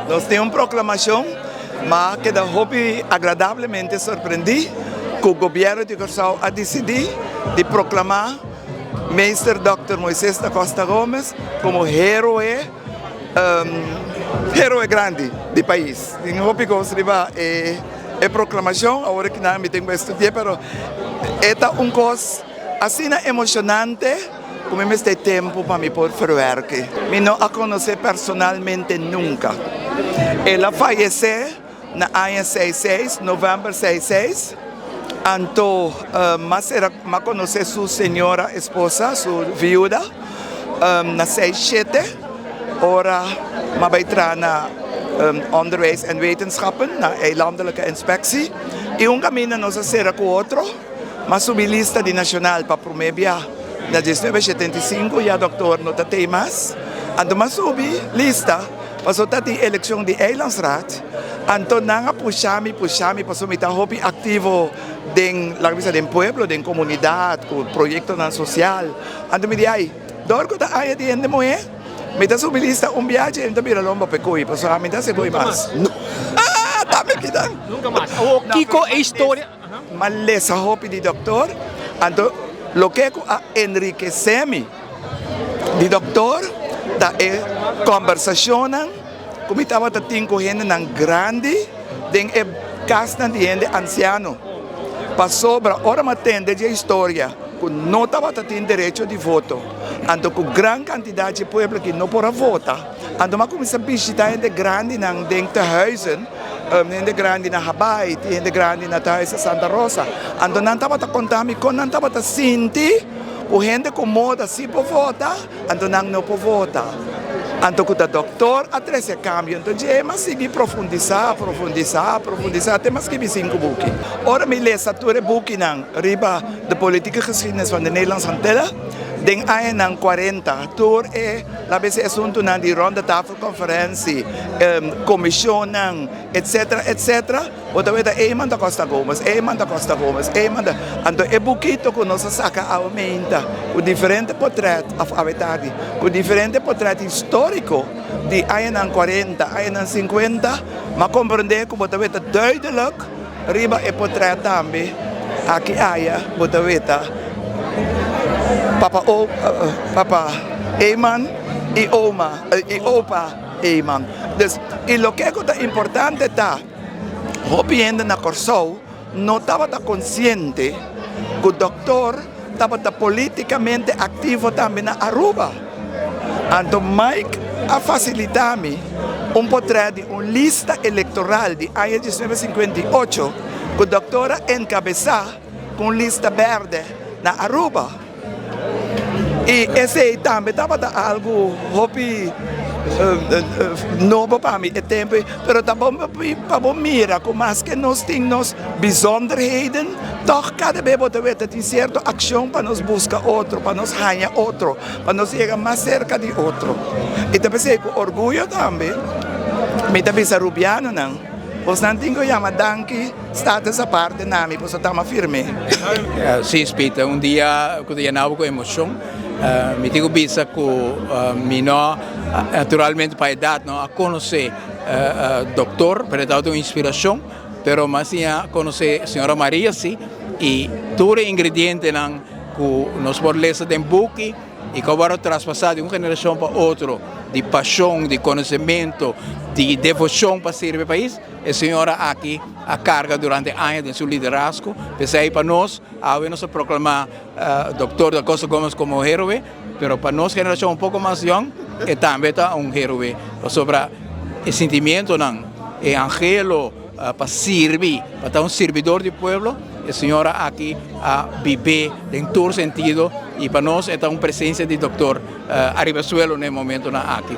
nós temos uma proclamação, mas que da hobby agradavelmente surpreendi que o governo de Curaçao a decidir de proclamar Mr. Dr. Moisés da Costa Gomes como herói grande do país. Eu hobby que é proclamação, agora que não me tenho que estudar, mas é uma coisa assim emocionante, como eu tenho tempo para me poder fazer. Eu não a conheci personalmente nunca. Ela faleceu na ano 66, novembro 66. Então, mas conheci sua senhora esposa, sua viúva, na 67. Ora, maar wij trainen naar onderwijs en wetenschappen, naar eilandelijke inspectie. E caminho nós será com outro, mas subi lista de nacional para Promebia, na 1975, e a doutor não tem mais. Então, mas subi lista, passou a ter eleição de Eilandsraad. Então, não puxame, passou a hobby ativo do pueblo, da comunidade, com o projeto social. Então, me disse, dorgo da área de Endemoué. Me dá subilista viagem e também lomba pecoi, porque a minha se foi mais. Tá me quitando. Nunca mais. O Kiko é história. Mas essa roupa de doutor, então, o que a enriqueceme de doutor, da conversação, como estava tendo gente grande, tem casa de gente anciano. Passou para hora matende de história, que não estava tendo direito de voto. Então, com grande quantidade de povo que não pode votar, então, eu comecei a visitar gente grande na huizen, gente grande na Hawaii, gente grande na Santa Rosa. Então, não estava a contar, não estava a sentir, o gente com moda se pode votar, então não pode votar. Então, o doutor atrás é cambio, então, mas segui profundizar, até mais que 5 buques. Ora, me lees a tua buque na riba da política geschiedenis van de Nederlandse Antillen. Den ano 40, tour la vez assunto na di ronda tafel conferentie, comissão, etc. Outra vez Eman da Costa Gomes. Então é pouquito que nós saca aumenta o diferente portrait afetado, o diferente portrait histórico de ano 40, ano 50, mas compreender que outra vez duidelijk riba é portrait também aqui há outra vez Papa Eman e Opa Eman. Dus, e o que é importante está, o paciente na Curaçao não estava consciente que o doutor estava politicamente ativo também na Aruba. Então, Mike a facilitar-me portrait de uma lista eleitoral de ano 1958 que o doutor encabeçar com lista verde na Aruba. E esse também estava algo hobby novo para mim, é tempo, mas também para mira como mais que nós temos bijzonderheden, toch cada vez tem certa ação para nos buscar outro, para nos ganhar outro, para nos chegar mais cerca de outro. E também sei com orgulho também, me também sou rubiano não. Os não tenho chama danke, staat essa parte nami, posso estar mais firme. Sim, Spita, dia que eu não com emoção, me digo bisa que me não naturalmente para a idade não a conhecer doutor, para dar uma inspiração, pero mas a conhecer a senhora Maria sim e todo ingrediente não que nós podemos ler em book e que agora traspassar de uma geração para outra, de paixão, de conhecimento, de devoção para servir o país, a senhora aqui a carga durante anos de seu liderazgo, pensei para nós, a nós proclamar Dr. da Costa Gomes como herói, mas para nós geração um pouco mais jovem, é também um herói, sobre o sentimento não, é angelo para servir, para estar um servidor do povo. A senhora aqui a viver em todo sentido e para nós é uma presença de Dr. Aribazuelo no momento aqui.